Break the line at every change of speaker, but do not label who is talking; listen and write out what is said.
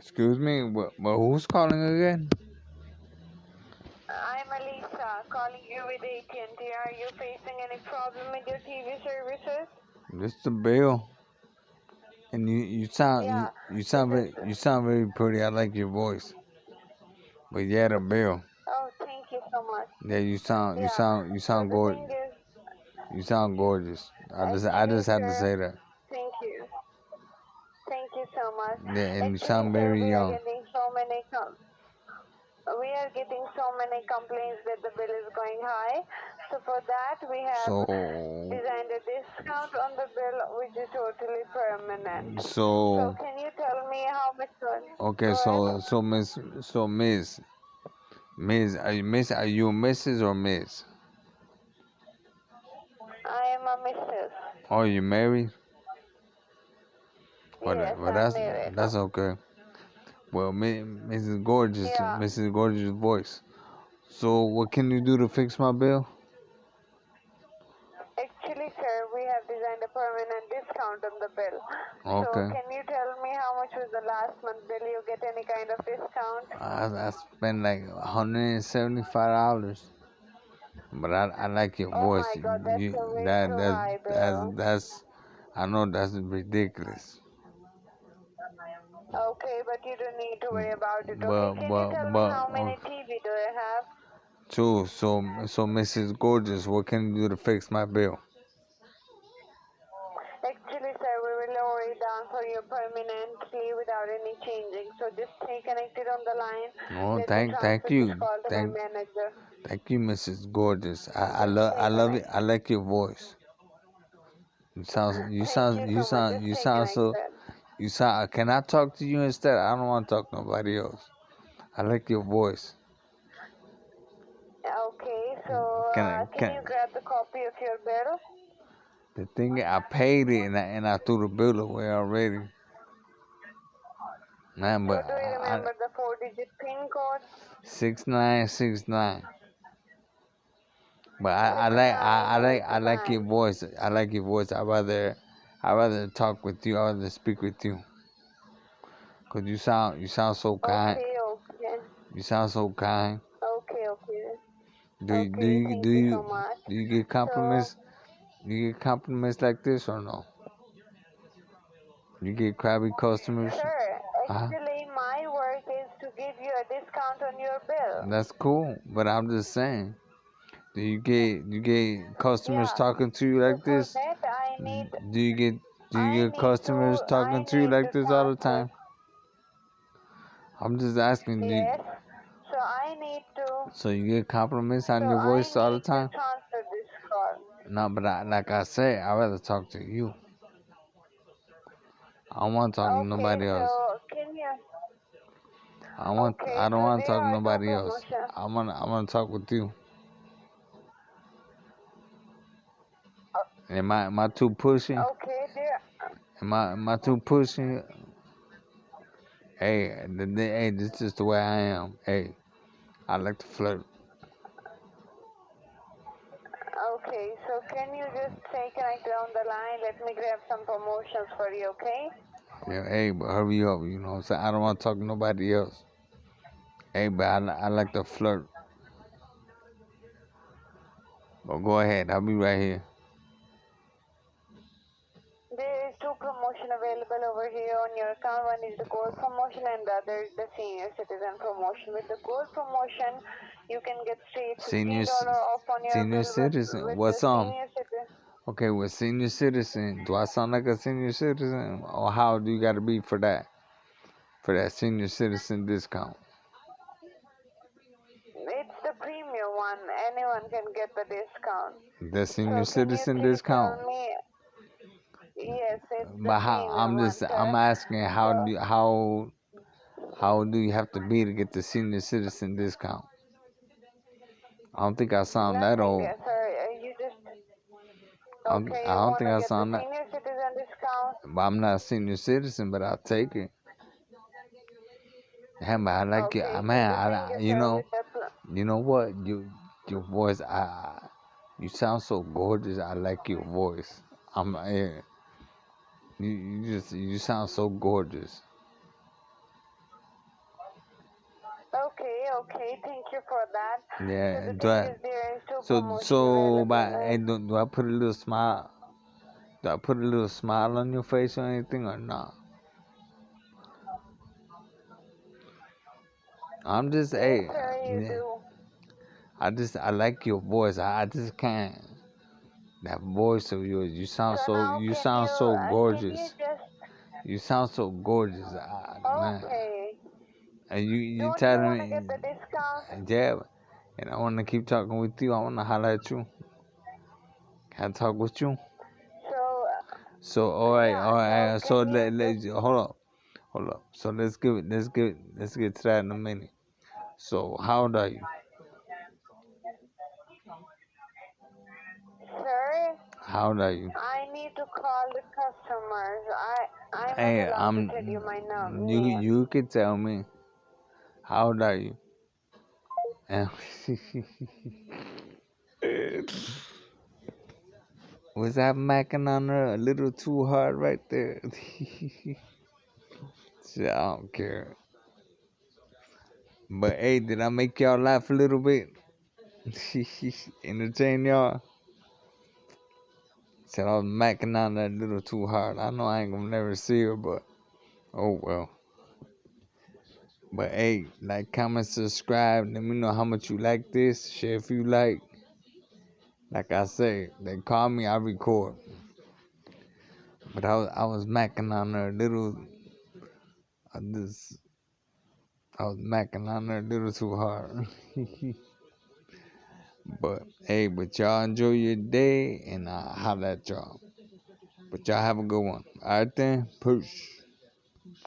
Excuse me, but who's calling again?
I'm Alisa, calling you with AT&T. Are you facing any problem with your TV services?
This the bill. And you sound
Yeah, this
you
is.
sound very pretty. I like your voice. But yeah, the bill.
Oh, thank you so much.
Yeah,
Yeah.
you
So
sound
the
gorgeous.
thing is,
You sound gorgeous. I
actually,
just had to
sir,
say that.
thank you. Thank you so much.
Yeah, and you
Actually,
sound
sir,
very young.
we are getting so many complaints that the bill is going high. So for that, we have
So
designed a discount on the bill, which is totally permanent. So
so
can you tell me how much?
okay.
Go ahead.
Miss, are you Mrs. or Miss?
I am a Mrs.
Oh, you married?
Yes,
Well,
I'm married.
that's okay. Well, Mrs. Gorgeous,
Yeah.
Mrs. Gorgeous voice. So, what can you do to fix my bill?
Actually, sir, we have designed a permanent discount on the bill. So
Okay.
can you tell me how much was the last month bill? You get any kind of discount?
I spent like $175, but I like your
Oh
voice.
my God, that's a way too high bill.
That's I know that's ridiculous.
Okay, but you don't need to worry about it. Okay,
But
can you
but
tell me
but
how many TV do I have?
so Mrs. Gorgeous, what can you do to fix my bill?
Actually, sir, we will lower it down for you permanently without any changing. So just stay connected on the line.
Oh,
Let me
thank
transfer this
you,
call to my manager.
thank you, Mrs. Gorgeous.
Just stay
I love it.
connected.
I like your voice.
Thank you so much. Just
You
stay
sound so
connected.
you sound. Can I talk to you instead? I don't want to talk to nobody else. I like your voice.
Okay, so
Can I
can you
can
grab the copy of your bill?
the thing I paid it and I threw the bill away already. Man,
So
but
do you remember the 4-digit PIN code?
6969. But I like your
6969.
voice. I like your voice. I rather talk with you. I rather speak with you. Cause you sound so kind.
Okay, okay.
You sound so kind.
Okay, okay.
Do you do
Okay,
you do
thank you so
you
much.
do you get
So,
compliments? Do you get compliments like this or no? You get crabby customers?
sir,
Huh?
actually my work is to give you a discount on your bill.
That's cool. But I'm just saying. Do you get customers
Yeah.
talking to you
So
like
for
this?
that
Do you get customers
I
talking to you
need
like
to
this all the
transfer.
time? I'm just asking.
Yes. So I need to
So you get compliments on
so
your
I
voice all the
need to
time?
transfer this call.
No, but like I said, I'd rather talk to you. I don't want to talk to
Okay,
nobody else.
so can you
I
okay,
don't
so
want to
there
talk to
are two
nobody else.
promotions.
I want to talk with you. Am I too pushy?
Okay, there
Am I too pushy? Hey, hey, this is the way I am. Hey, I like to flirt.
okay, so can you just stay connected on the line? Let me grab some promotions for you, okay?
Yeah, hey, but hurry up. You know what I'm saying? I don't want to talk to nobody else. Hey, but I like to flirt. But go ahead. I'll be right here.
There is two promotion available over here on your account. One is the gold promotion and the other is the senior citizen promotion. With the gold promotion, you can get straight
Senior,
$15 off on your
senior
bill
citizen.
with the
What's
senior citizen.
Okay, with senior citizen, do I sound like a senior citizen, or how do you got to be for that? For that senior citizen discount?
It's the premium one. Anyone can get the discount.
The senior
So can you
citizen
please tell
discount?
me? Yes, it's the
But how?
premium one,
I'm
sir.
asking
So
how do you have to be to get the senior citizen discount? I don't think I sound that
nothing,
old.
sir. You just okay.
I
You
don't think
wanna
I
get the
sound that.
senior citizen discount?
But I'm not a senior citizen, but I'll take it. Yeah, but I like it.
Okay. So
Man,
the thing is,
you
sir,
know,
with the
you know what? Your voice, you sound so gorgeous. I like your voice. You sound so gorgeous.
Okay. Thank you for that.
Yeah.
So the
Do
thing
I,
is, there is two
so
promotion
so by
available.
hey, do I put a little smile? Do I put a little smile on your face or anything or not? I'm just
Yes,
hey.
sir, you
Yeah.
do.
I like your voice. I just can't. That voice of yours.
So now
You sound so
can you
gorgeous.
just,
You sound so gorgeous, man.
okay.
And you
Don't you
telling
want to get
me,
the discount?
yeah. And I want to keep talking with you. I want to holler at you. Can I talk with you?
So,
So
yeah,
all
so
right. So
can you just,
hold up. So let's get to that in a minute. So how old are you?
sir,
How old are you?
I need to call the customers. I'm not
Hey,
allowed to tell you my name.
you can tell me. How old are you? And was I macking on her a little too hard right there? Shit, I don't care. But hey, did I make y'all laugh a little bit? Entertain y'all? Said I was macking on that a little too hard. I know I ain't gonna never see her, but oh well. But hey, like, comment, subscribe. Let me know how much you like this. Share if you like. Like I say, they call me, I record. But I was macking on her a little. I just I was macking on her a little too hard. But hey, but y'all enjoy your day, and I'll holler at y'all. But y'all have a good one. All right then, peace.